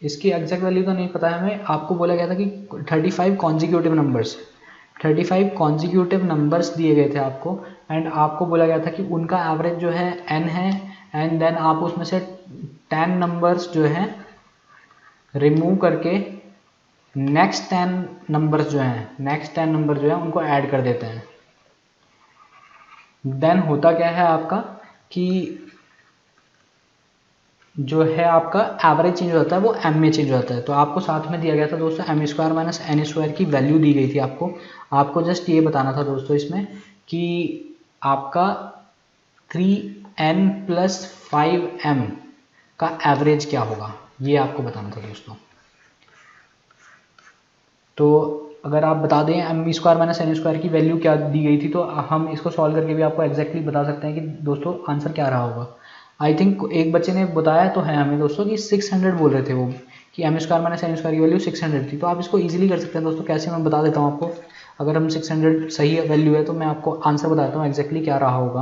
इसकी एग्जैक्ट वैल्यू तो नहीं पता है हमें। आपको बोला गया था कि 35 कॉन्जिक्यूटिव नंबर्स दिए गए थे आपको एंड आपको बोला गया था कि उनका एवरेज जो है n है एंड देन आप उसमें से 10 नंबर्स जो है रिमूव करके नेक्स्ट 10 नंबर जो है उनको ऐड कर देते हैं। देन होता क्या है आपका कि जो है आपका एवरेज चेंज हो जाता है वो m में चेंज हो जाता है। तो आपको साथ में दिया गया था दोस्तों m² - n² की वैल्यू दी गई थी आपको जस्ट ये बताना था दोस्तों इसमें कि आपका 3n + 5m का एवरेज क्या होगा, ये आपको बताना था दोस्तों। तो अगर आप बता दें m² - n² की वैल्यू क्या दी गई थी तो हम इसको सॉल्व करके भी आपको एग्जैक्टली बता सकते हैं कि दोस्तों आंसर क्या रहा होगा। आई थिंक एक बच्चे ने बताया तो है हमें दोस्तों कि 600 बोल रहे थे वो, कि M square minus N square की वैल्यू 600 थी। तो आप इसको ईजिली कर सकते हैं दोस्तों। कैसे, मैं बता देता हूँ आपको। अगर हम 600 सही वैल्यू है तो मैं आपको आंसर बताता हूँ एग्जैक्टली क्या रहा होगा।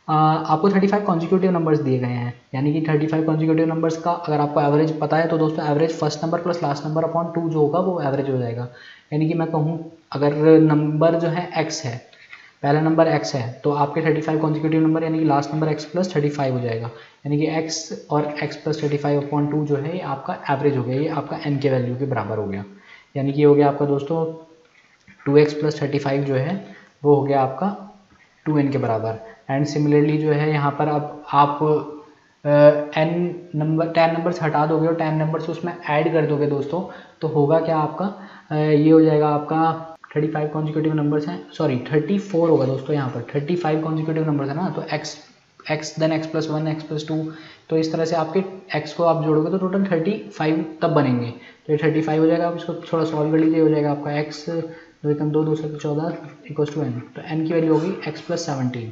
आपको 35 कॉन्जिक्यूटिव नंबर्स दिए गए हैं, यानी कि 35 कॉन्जिक्यूटिव नंबर्स का अगर आपको एवरेज पता है तो दोस्तों average first number plus last number upon 2 जो होगा वो एवरेज हो जाएगा। यानी कि मैं कहूँ अगर नंबर जो है x है, पहला नंबर x है, तो आपके 35 कॉन्जिक्यूटिव नंबर यानी कि लास्ट नंबर x प्लस 35 हो जाएगा। यानी कि x और x प्लस 35 अपॉन 2 जो है ये आपका एवरेज हो गया, ये आपका n के वैल्यू के बराबर हो गया। यानी कि ये हो गया आपका दोस्तों 2x प्लस 35 जो है वो हो गया आपका 2n के बराबर। एंड सिमिलरली जो है यहाँ पर अब आप n नंबर 10 नंबर्स हटा दोगे और 10 नंबर्स उसमें ऐड कर दोगे दोस्तों, तो होगा क्या आपका ये हो जाएगा आपका 35 कॉन्जिक्यूटिव नंबर्स हैं, सॉरी 34 होगा दोस्तों। यहाँ पर 35 कॉन्जिक्यूटिव नंबर्स है ना, तो x then x plus 1 x plus 2, तो इस तरह से आपके x को आप जोड़ोगे तो टोटल 35 तब बनेंगे। तो ये 35 हो जाएगा। आप इसको थोड़ा सॉल्व कर लीजिए, हो जाएगा आपका x 2 Ekam 2 2 7 14 equals to n। तो n की वैल्यू होगी x प्लस 17।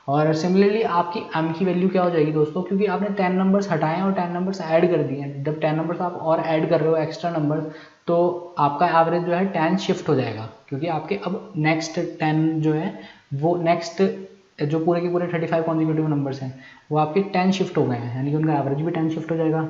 और सिमिलरली आपकी m की वैल्यू क्या हो जाएगी दोस्तों, क्योंकि आपने 10 नंबर्स हटाए और 10 नंबर्स ऐड कर दिए हैं। जब 10 नंबर्स आप और ऐड कर रहे हो एक्स्ट्रा नंबर, तो आपका एवरेज जो है 10 शिफ्ट हो जाएगा, क्योंकि आपके अब नेक्स्ट 10 जो है वो नेक्स्ट जो पूरे के पूरे 35 कॉन्जिक्यूटिव नंबर्स हैं वो आपके 10 शिफ्ट हो गए हैं, यानी कि उनका एवरेज भी 10 शिफ्ट हो जाएगा।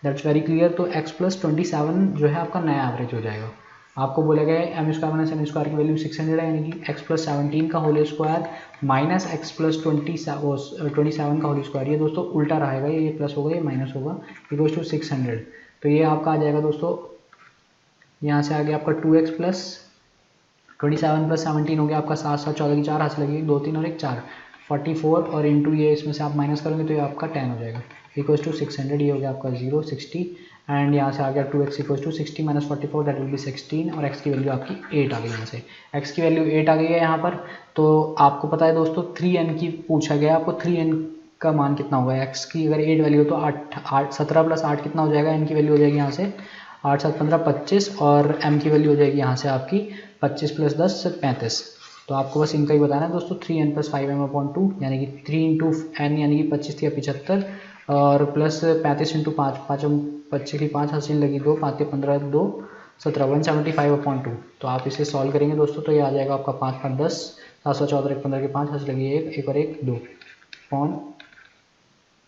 That's very clear. तो x प्लस 27 जो है आपका नया एवरेज हो जाएगा। आपको बोला गया है M square minus N square की वैल्यू 600 है, यानी कि x प्लस 17 का whole square minus X plus 27 का होल स्क्वायर। ये दोस्तों उल्टा रहेगा, ये प्लस होगा ये माइनस होगा, इक्वल्स टू 600। तो ये आपका आ जाएगा दोस्तों, यहाँ से आगे आपका 2x प्लस 27 प्लस 17 हो गया आपका 7 7 14 की 4 हाथ लगी 2 3 और 1 4 44 और इंटू ये इसमें से आप माइनस करोगे तो ये आपका 10 हो जाएगा, इक्वल्स टू 600। ये हो गया आपका 0 60 एंड यहाँ से आ गया 2x equals to 60 minus 44 that will be 16 और x की वैल्यू आपकी 8 आ गई। यहाँ से x की वैल्यू 8 आ गई है यहाँ पर। तो आपको पता है दोस्तों 3n की पूछा गया, आपको 3n का मान कितना होगा। x की अगर 8 वैल्यू हो तो 8 17 प्लस 8 कितना हो जाएगा, n की वैल्यू हो जाएगी यहाँ से 8 7 15 25 और m की वैल्यू हो जाएगी यहाँ से आपकी 25 प्लस 10 35। तो आपको बस इनका ही बताना है दोस्तों 3n प्लस 5m अपॉन 2 यानी कि 3 इंटू n यानी कि 25 या 75 और प्लस 35 इंटू 5 5 25 की 5 हासिल लगी 2 5 15 2 17 175 अपॉन 2। तो आप इसे सॉल्व करेंगे दोस्तों तो ये आ जाएगा आपका 5 5 10 714 1 15 की 5 हासिल लगी 1 1 और 1 2 अपॉन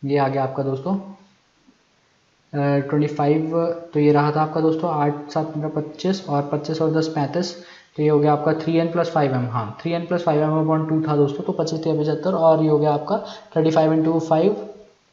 ये आ गया आपका दोस्तों 25। तो ये रहा था आपका दोस्तों 8 7 15 25 और 25 और 10 35। तो ये हो गया आपका 3n प्लस 5m, हाँ 3n प्लस 5m अपॉन 2 था दोस्तों, तो 25 3 75 और ये हो गया आपका 35 इंटू 5,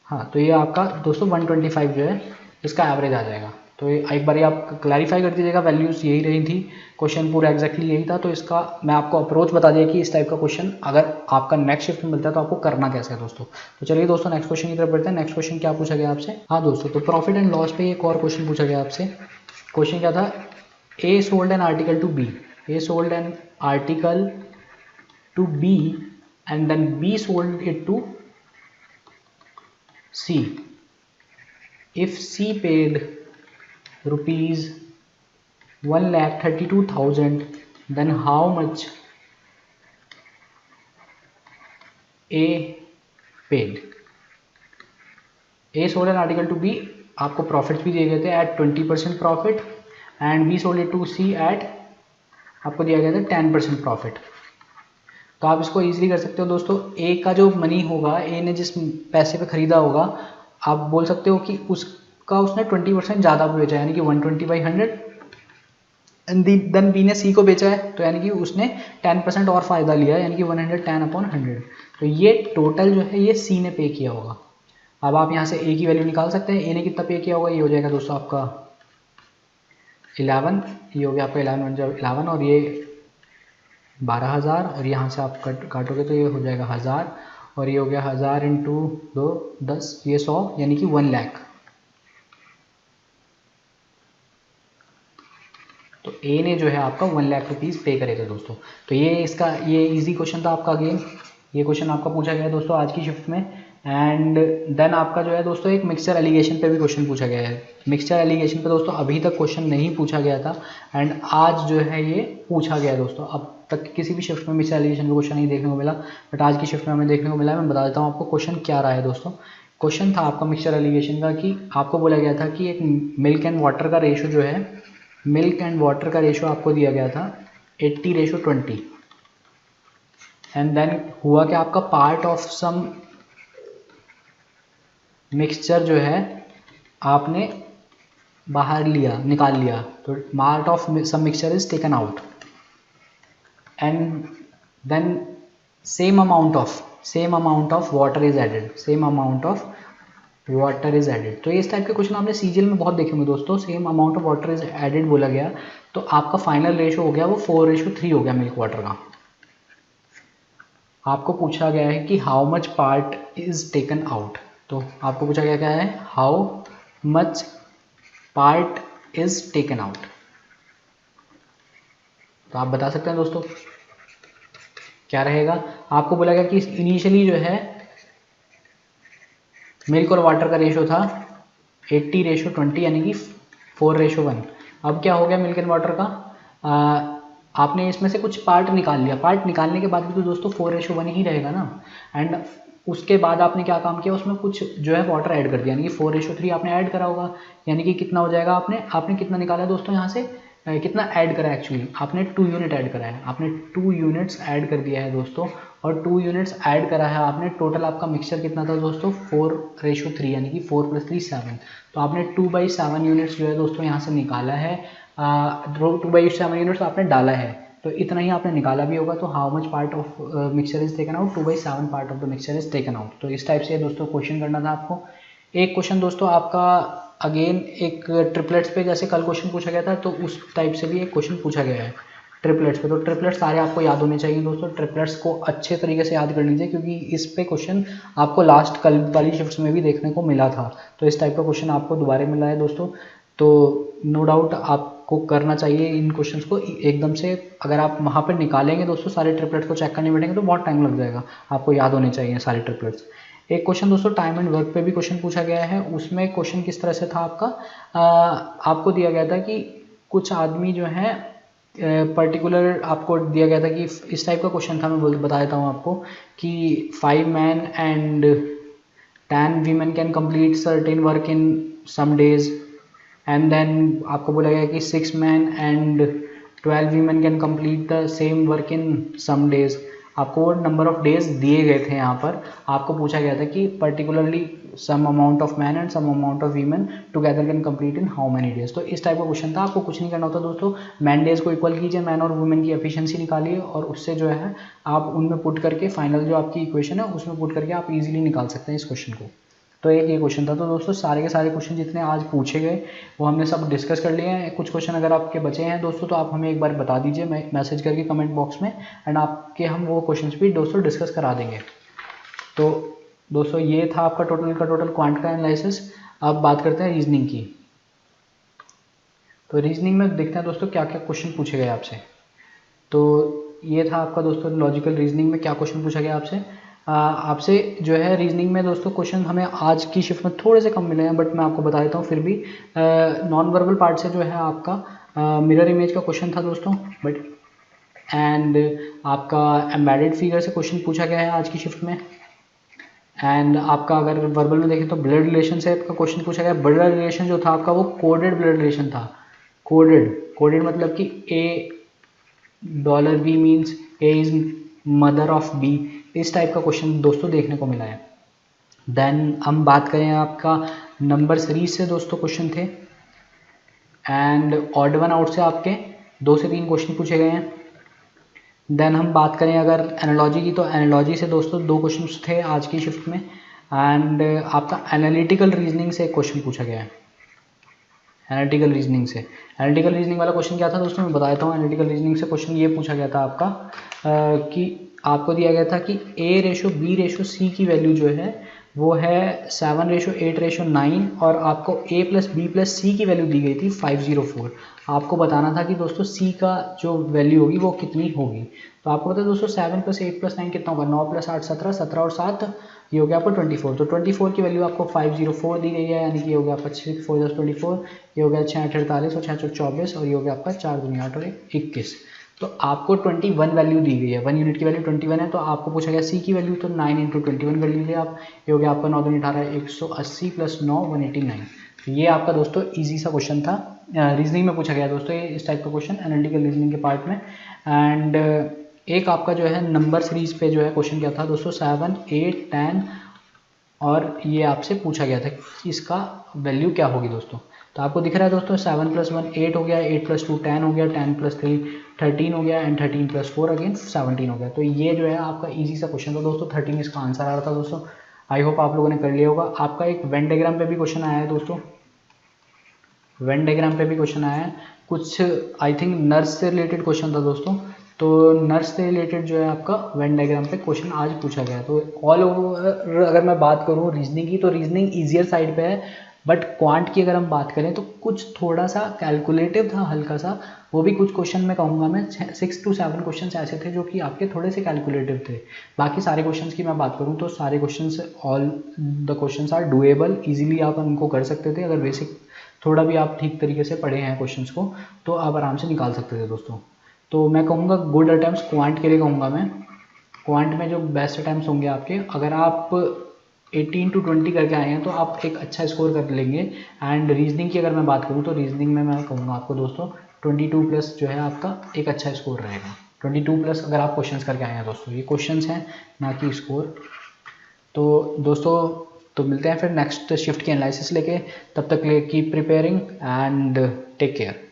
हाँ तो ये आपका दोस्तों 125 जो है इसका एवरेज आ जाएगा। तो ये एक बार आप क्लैरिफाई कर दीजिएगा, वैल्यूज़ यही रही थी, क्वेश्चन पूरा एग्जैक्टली यही था। तो इसका मैं आपको अप्रोच बता दिया कि इस टाइप का क्वेश्चन अगर आपका नेक्स्ट शिफ्ट में मिलता है तो आपको करना कैसे है दोस्तों। तो चलिए दोस्तों नेक्स्ट क्वेश्चन की तरफ बढ़ते हैं। नेक्स्ट क्वेश्चन क्या पूछा गया आपसे, हाँ दोस्तों तो प्रॉफिट एंड लॉस पे एक और क्वेश्चन पूछा गया आपसे। क्वेश्चन क्या था, A sold an article to B, A sold an article to B and then B sold it to C. If C paid rupees 1,32,000, then how much A paid? A sold an article to B, आपको profits भी दिए गए थे at 20% profit and B sold it to C at आपको दिया गया था 10% profit. तो आप इसको इजीली कर सकते हो दोस्तों। ए का जो मनी होगा, ए ने जिस पैसे पे खरीदा होगा, आप बोल सकते हो कि उसका उसने 20% ज़्यादा बेचा, यानी कि 120/100 एंड देन बी ने सी को बेचा है, तो यानी कि उसने 10% और फ़ायदा लिया, यानी कि 110/100। तो ये टोटल जो है ये सी ने पे किया होगा। अब आप यहाँ से ए की वैल्यू निकाल सकते हैं, ए ने कितना पे किया होगा, ये हो जाएगा दोस्तों आपका 11, ये हो गया आपका 11 और ये 12,000 और यहाँ से आप काटोगे तो ये हो जाएगा 1000 और ये हो गया 1000 इंटू 2 10 ये 100 यानी कि 1 लाख। तो ए ने जो है आपका 1 लाख रुपीज़ पे करे थे दोस्तों। तो ये इसका ये इजी क्वेश्चन था आपका। अगेन ये क्वेश्चन आपका पूछा गया है दोस्तों आज की शिफ्ट में। एंड देन आपका जो है दोस्तों एक मिक्सचर एलिगेशन पे भी क्वेश्चन पूछा गया है। मिक्सचर एलिगेशन पे दोस्तों अभी तक क्वेश्चन नहीं पूछा गया था एंड आज जो है ये पूछा गया है दोस्तों। अब तक किसी भी शिफ्ट में मिक्सचर एलिगेशन का क्वेश्चन नहीं देखने को मिला, बट आज की शिफ्ट में हमें देखने को मिला है। मैं बता देता हूँ आपको क्वेश्चन क्या रहा है दोस्तों। क्वेश्चन था आपका मिक्सचर एलिगेशन का कि आपको बोला गया था कि एक मिल्क एंड वाटर का रेशो जो है, मिल्क एंड वाटर का रेशो आपको दिया गया था 80:20 एंड देन हुआ कि आपका पार्ट ऑफ सम मिक्सचर जो है आपने बाहर लिया, निकाल लिया, तो part of some mixture is taken out and then same amount of water is added, same amount of water is added. तो इस टाइप के क्वेश्चन आपने सीजीएल में बहुत देखे होंगे दोस्तों। Same amount of water is added बोला गया, तो आपका फाइनल रेशो हो गया वो 4:3 हो गया मिल्क वाटर का। आपको पूछा गया है कि how much part is taken out, तो आपको पूछा गया क्या है, how much part is taken out. तो आप बता सकते हैं दोस्तों क्या रहेगा। आपको बोला गया कि इनिशियली जो है मिल्क और वाटर का रेशो था 80:20 यानी कि 4:1। अब क्या हो गया मिल्क एंड वाटर का, आपने इसमें से कुछ पार्ट निकाल लिया, पार्ट निकालने के बाद भी तो दोस्तों 4:1 ही रहेगा ना। एंड उसके बाद आपने क्या काम किया, उसमें कुछ जो है वाटर ऐड कर दिया, यानी कि 4:3 आपने ऐड करा होगा, यानी कि कितना हो जाएगा, आपने कितना निकाला है दोस्तों यहाँ से, कितना ऐड करा है, एक्चुअली आपने 2 यूनिट ऐड करा है, आपने 2 यूनिट्स ऐड कर दिया है दोस्तों, और 2 यूनिट्स ऐड करा है आपने। टोटल आपका मिक्सचर कितना था दोस्तों 4:3 यानी कि 4 + 3 7। तो आपने 2/7 यूनिट्स जो है दोस्तों यहाँ से निकाला है, 2/7 यूनिट्स आपने डाला है, तो इतना ही आपने निकाला भी होगा। तो how much part of mixture is taken out, 2/7 part of the mixture is taken out. तो इस टाइप से दोस्तों क्वेश्चन करना था आपको। एक क्वेश्चन दोस्तों आपका अगेन एक ट्रिपलेट्स पे, जैसे कल क्वेश्चन पूछा गया था, तो उस टाइप से भी एक क्वेश्चन पूछा गया है ट्रिपलेट्स पे। तो ट्रिपलेट्स सारे आपको याद होने चाहिए दोस्तों, ट्रिपलेट्स को अच्छे तरीके से याद कर लीजिए, क्योंकि इस पे क्वेश्चन आपको लास्ट कल वाली शिफ्ट्स में भी देखने को मिला था। तो इस टाइप का क्वेश्चन आपको दोबारा मिला है दोस्तों, तो नो डाउट आपको करना चाहिए इन क्वेश्चंस को एकदम से। अगर आप वहाँ पर निकालेंगे दोस्तों, सारे ट्रिपलेट्स को चेक करने बैठेंगे तो बहुत टाइम लग जाएगा, आपको याद होने चाहिए सारे ट्रिपलेट्स। एक क्वेश्चन दोस्तों टाइम एंड वर्क पे भी क्वेश्चन पूछा गया है। उसमें क्वेश्चन किस तरह से था आपका, आपको दिया गया था कि कुछ आदमी जो है पर्टिकुलर, आपको दिया गया था कि इस टाइप का क्वेश्चन था, मैं बता देता हूँ आपको कि 5 men and 10 women can complete certain work in some days, and then आपको बोला गया कि 6 men and 12 women can complete the same work in some days. आपको नंबर ऑफ डेज दिए गए थे यहाँ पर, आपको पूछा गया था कि particularly some amount of man and some amount of women together can complete in how many days. तो इस टाइप का क्वेश्चन था। आपको कुछ नहीं करना होता दोस्तों, मैन डेज को इक्वल कीजिए, मैन और वुमेन की एफिशिएंसी निकालिए, और उससे जो है आप उनमें पुट करके फाइनल जो आपकी इक्वेशन है उसमें पुट करके आप इजीली निकाल सकते हैं इस क्वेश्चन को। तो एक ये क्वेश्चन था। तो दोस्तों सारे के सारे क्वेश्चन जितने आज पूछे गए वो हमने सब डिस्कस कर लिए हैं। कुछ क्वेश्चन अगर आपके बचे हैं दोस्तों तो आप हमें एक बार बता दीजिए मैसेज करके कमेंट बॉक्स में, एंड आपके हम वो क्वेश्चंस भी दोस्तों डिस्कस करा देंगे। तो दोस्तों ये था आपका टोटल क्वांट का एनालिसिस। अब बात करते हैं रीजनिंग की। तो रीजनिंग में देखते हैं दोस्तों क्या क्या क्वेश्चन पूछे गए आपसे। तो ये था आपका दोस्तों लॉजिकल रीजनिंग में क्या क्वेश्चन पूछा गया आपसे जो है रीजनिंग में दोस्तों क्वेश्चन हमें आज की शिफ्ट में थोड़े से कम मिले हैं, बट मैं आपको बता देता हूँ फिर भी। नॉन वर्बल पार्ट से जो है आपका मिरर इमेज का क्वेश्चन था दोस्तों, बट एंड आपका एम्बेडेड फिगर से क्वेश्चन पूछा गया है आज की शिफ्ट में। एंड आपका अगर वर्बल में देखें तो ब्लड रिलेशन से आपका क्वेश्चन पूछा गया। ब्लड रिलेशन जो था आपका वो कोडेड ब्लड रिलेशन था। कोडेड मतलब कि $B means A is mother of B, इस टाइप का क्वेश्चन दोस्तों देखने को मिला है। देन हम बात करें आपका नंबर सीरीज से दोस्तों क्वेश्चन थे, एंड ऑड वन आउट से आपके 2 से 3 क्वेश्चन पूछे गए हैं। देन हम बात करें अगर एनालॉजी की, तो एनालॉजी से दोस्तों 2 क्वेश्चन थे आज की शिफ्ट में। एंड आपका एनालिटिकल रीजनिंग से क्वेश्चन पूछा गया है। एनालिटिकल रीजनिंग वाला क्वेश्चन क्या था दोस्तों, मैं बता देता हूँ। एनालिटिकल रीजनिंग से क्वेश्चन ये पूछा गया था आपका कि आपको दिया गया था कि A/B/C की वैल्यू जो है वो है 7:8:9, और आपको A+B+C की वैल्यू दी गई थी 504। आपको बताना था कि दोस्तों C का जो वैल्यू होगी वो कितनी होगी। तो आपको पता है दोस्तों 7 + 8 + 9 कितना होगा, 9 + 8 17, 17 और 7 ये हो गया आपको 24। तो 24 की वैल्यू आपको 504 दी गई है, यानी कि ये हो गया आपका 6 4 10 24, ये हो गया 6 8 48 और 6 4 24, और ये हो गया आपका 4 दूनी 8 और 1 21। तो आपको 21 वैल्यू दी गई है, 1 यूनिट की वैल्यू 21 है, तो आपको पूछा गया सी की वैल्यू, तो 9 × 21 कर लीजिए आप, ये हो गया आपका 9 दूनी 18 180 + 9 189। तो ये आपका दोस्तों इजी सा क्वेश्चन था, रीजनिंग में पूछा गया दोस्तों ये इस टाइप का क्वेश्चन एनालिटिकल रीजनिंग के पार्ट में। एंड एक आपका जो है नंबर सीरीज पे जो है क्वेश्चन क्या था दोस्तों, 7, 8, 10, और ये आपसे पूछा गया था कि इसका वैल्यू क्या होगी दोस्तों। तो आपको दिख रहा है दोस्तों 7 + 1 8 हो गया, 8 + 2 10 हो गया, 10 + 3 13 हो गया, एंड 13 + 4 अगेन 17 हो गया। तो ये जो है आपका इजी सा क्वेश्चन था दोस्तों, 13 इसका आंसर आ रहा था दोस्तों। आई होप आप लोगों ने कर लिया होगा। आपका एक वेन डायग्राम पे भी क्वेश्चन आया है दोस्तों, वेन डायग्राम पे भी क्वेश्चन आया है, कुछ आई थिंक नर्स से रिलेटेड क्वेश्चन था दोस्तों। तो नर्स से रिलेटेड जो है आपका वेन डायग्राम पे क्वेश्चन आज पूछा गया है। तो ऑल ओवर अगर मैं बात करूँ रीजनिंग की, तो रीजनिंग ईजियर साइड पे है, बट क्वांट की अगर हम बात करें तो कुछ थोड़ा सा कैलकुलेटिव था हल्का सा, वो भी कुछ क्वेश्चन मैं कहूँगा मैं 6 to 7 क्वेश्चन ऐसे थे जो कि आपके थोड़े से कैलकुलेटिव थे। बाकी सारे क्वेश्चंस की मैं बात करूँ तो सारे questions, all the questions are doable, easily आप उनको कर सकते थे। अगर बेसिक थोड़ा भी आप ठीक तरीके से पढ़े हैं क्वेश्चंस को तो आप आराम से निकाल सकते थे दोस्तों। तो मैं कहूँगा गुड अटेम्प्ट्स क्वांट के लिए कहूँगा मैं, क्वांट में जो बेस्ट अटेम्प्ट्स होंगे आपके, अगर आप 18 to 20 करके आए हैं तो आप एक अच्छा स्कोर कर लेंगे। एंड रीजनिंग की अगर मैं बात करूँ तो रीजनिंग में मैं कहूँगा आपको दोस्तों 22+ जो है आपका एक अच्छा स्कोर रहेगा। 22+ अगर आप क्वेश्चंस करके आए हैं दोस्तों, ये क्वेश्चंस हैं ना कि स्कोर। तो दोस्तों तो मिलते हैं फिर नेक्स्ट शिफ्ट की एनालिसिस लेके, तब तक keep preparing and take care.